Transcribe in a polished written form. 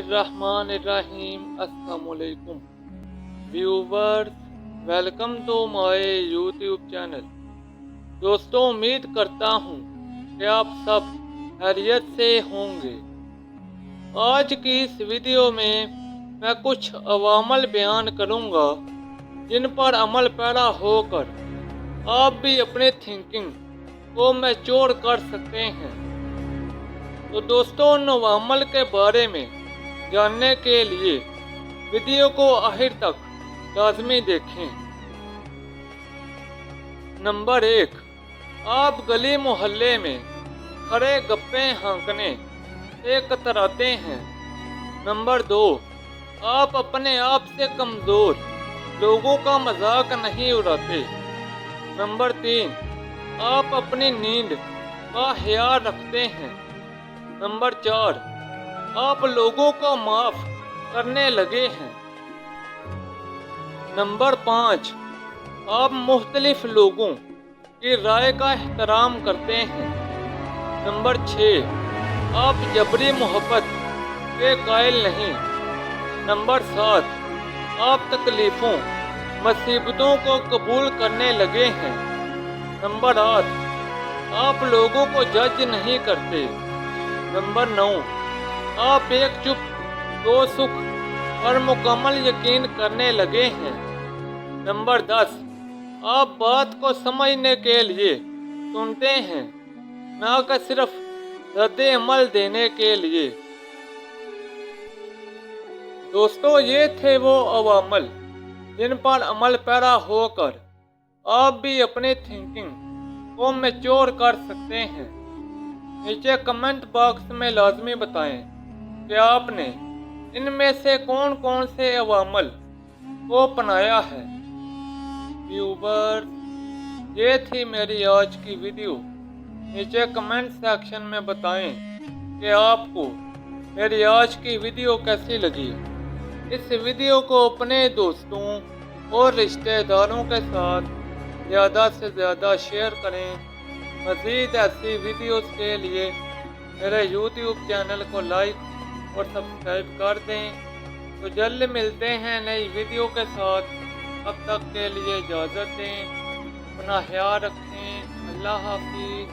बिस्मिल्लाहिर्रहमानिर्रहीम। अस्सलामुअलैकुम viewers, welcome to my YouTube channel. दोस्तों, उम्मीद करता हूँ कि आप सब खैरियत से होंगे। आज की इस वीडियो में मैं कुछ अवामल बयान करूँगा जिन पर अमल पैरा होकर आप भी अपने थिंकिंग को मैच्योर कर सकते हैं। तो दोस्तों, उन अवामल के बारे में जानने के लिए वीडियो को आखिर तक लाजमी देखें। नंबर 1, आप गली मोहल्ले में खड़े गप्पे हाँकने से कतराते हैं। नंबर 2, आप अपने आप से कमज़ोर लोगों का मजाक नहीं उड़ाते। नंबर 3, आप अपनी नींद का ख्याल रखते हैं। नंबर 4, आप लोगों को माफ करने लगे हैं। नंबर 5, आप मुख्तलिफ लोगों की राय का एहतराम करते हैं। नंबर 6, आप जबरी मोहब्बत के कायल नहीं। नंबर 7, आप तकलीफ़ों मुसीबतों को कबूल करने लगे हैं। नंबर 8, आप लोगों को जज नहीं करते। नंबर 9, आप एक चुप दो सुख पर मुकम्मल यकीन करने लगे हैं। नंबर 10, आप बात को समझने के लिए सुनते हैं, ना कि सिर्फ रद्द अमल देने के लिए। दोस्तों, ये थे वो अवामल जिन पर अमल पैरा होकर आप भी अपनी थिंकिंग को मैच्योर कर सकते हैं। नीचे कमेंट बॉक्स में लाजमी बताएं कि आपने इनमें से कौन कौन से अवामल को अपनाया है। व्यूवर, ये थी मेरी आज की वीडियो। नीचे कमेंट सेक्शन में बताएं कि आपको मेरी आज की वीडियो कैसी लगी। इस वीडियो को अपने दोस्तों और रिश्तेदारों के साथ ज़्यादा से ज़्यादा शेयर करें। मज़ीद ऐसी वीडियोस के लिए मेरे यूट्यूब चैनल को लाइक और सब्सक्राइब कर दें। तो जल्द मिलते हैं नई वीडियो के साथ। तब तक के लिए इजाज़त दें। अपना ख्याल रखें। अल्लाह हाफिज़।